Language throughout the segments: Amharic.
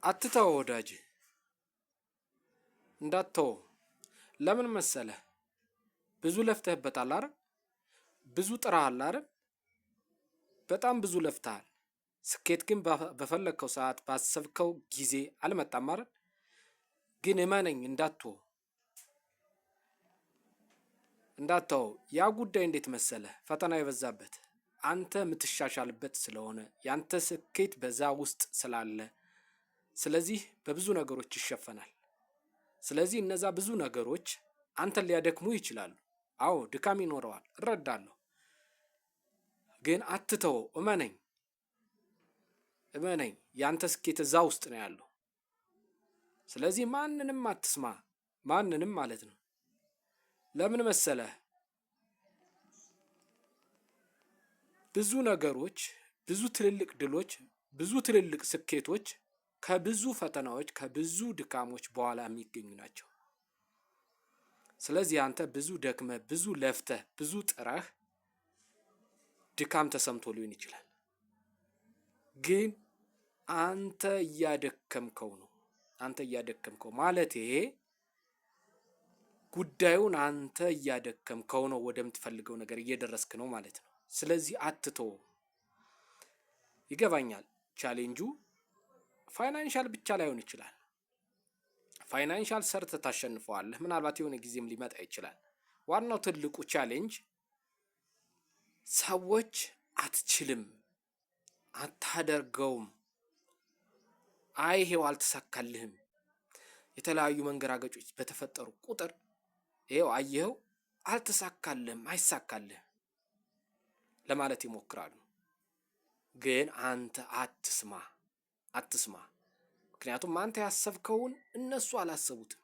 አትተው ወዳጅ እንዳትተው። ለምን መሰለህ? ብዙ ለፍተህበታል አይደል? ብዙ ጥረሃል አይደል? በጣም ብዙ ለፍተሃል። ስኬት ግን በፈለግከው ሰዓት ባሰብከው ጊዜ አልመጣም አይደል? ግን እመነኝ እንዳትተው። ያ ጉዳይ እንዴት መሰለህ? ፈተና የበዛበት አንተ የምትሻሻልበት ስለሆነ ያንተ ስኬት በዛ ውስጥ ስላለ፣ ስለዚህ በብዙ ነገሮች ይሸፈናል። ስለዚህ እነዛ ብዙ ነገሮች አንተን ሊያደክሙ ይችላሉ። አዎ ድካም ይኖረዋል፣ እረዳለሁ። ግን አትተው፣ እመነኝ ያንተ ስኬት እዛ ውስጥ ነው ያለው። ስለዚህ ማንንም አትስማ፣ ማንንም ማለት ነው። ለምን መሰለህ? ብዙ ነገሮች፣ ብዙ ትልልቅ ድሎች፣ ብዙ ትልልቅ ስኬቶች ከብዙ ፈተናዎች፣ ከብዙ ድካሞች በኋላ የሚገኙ ናቸው። ስለዚህ አንተ ብዙ ደክመህ፣ ብዙ ለፍተህ፣ ብዙ ጥረህ ድካም ተሰምቶ ሊሆን ይችላል። ግን አንተ እያደከምከው ነው። አንተ እያደከምከው ማለት ጉዳዩን አንተ እያደከምከው ነው። ወደምትፈልገው ነገር እየደረስክ ነው ማለት ነው። ስለዚህ አትተው። ይገባኛል። ቻሌንጁ ፋይናንሻል ብቻ ላይሆን ይችላል። ፋይናንሻል ሰርተህ ታሸንፈዋለህ። ምናልባት የሆነ ጊዜም ሊመጣ ይችላል። ዋናው ትልቁ ቻሌንጅ ሰዎች አትችልም፣ አታደርገውም፣ አይ ይሄው አልተሳካልህም፣ የተለያዩ መንገራገጮች በተፈጠሩ ቁጥር ይሄው አየኸው አልተሳካልህም፣ አይሳካልህም ለማለት ይሞክራሉ። ግን አንተ አትስማ። ምክንያቱም አንተ ያሰብከውን እነሱ አላሰቡትም።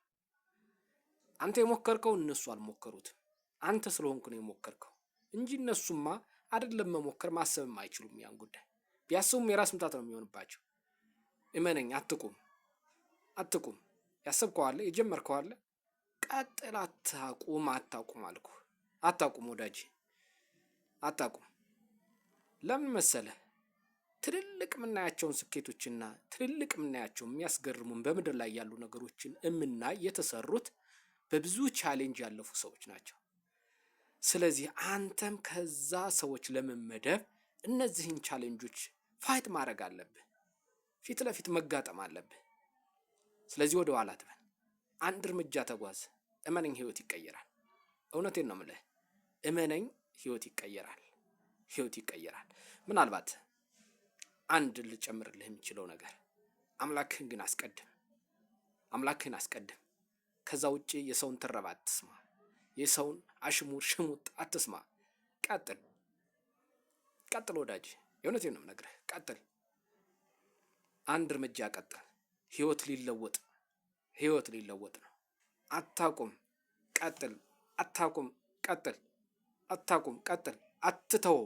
አንተ የሞከርከውን እነሱ አልሞከሩትም። አንተ ስለሆንክ ነው የሞከርከው እንጂ እነሱማ አይደለም መሞከር ማሰብም አይችሉም። ያን ጉዳይ ቢያስቡም የራስ ምታት ነው የሚሆንባቸው። እመነኝ፣ አትቁም። ያሰብከው አለ፣ የጀመርከው አለ፣ ቀጥል። አታቁም አልኩ። አታቁም ወዳጅ፣ አታቁም። ለምን መሰለህ? ትልልቅ የምናያቸውን ስኬቶችና ትልልቅ የምናያቸው የሚያስገርሙን በምድር ላይ ያሉ ነገሮችን የምናይ የተሰሩት በብዙ ቻሌንጅ ያለፉ ሰዎች ናቸው። ስለዚህ አንተም ከዛ ሰዎች ለመመደብ እነዚህን ቻሌንጆች ፋይት ማድረግ አለብህ። ፊት ለፊት መጋጠም አለብህ። ስለዚህ ወደ ኋላ አትበል። አንድ እርምጃ ተጓዝ። እመነኝ፣ ህይወት ይቀየራል። እውነቴን ነው የምልህ። እመነኝ፣ ህይወት ይቀየራል። ምናልባት አንድ ልጨምርልህ የሚችለው ነገር አምላክህን ግን አስቀድም። ከዛ ውጪ የሰውን ትረባ አትስማ። የሰውን አሽሙር ሽሙጥ አትስማ። ቀጥል ወዳጅ፣ የእውነቴን ነው የምነግርህ። ቀጥል፣ አንድ እርምጃ ቀጥል። ህይወት ሊለወጥ ነው። አታቁም፣ ቀጥል። አትተው።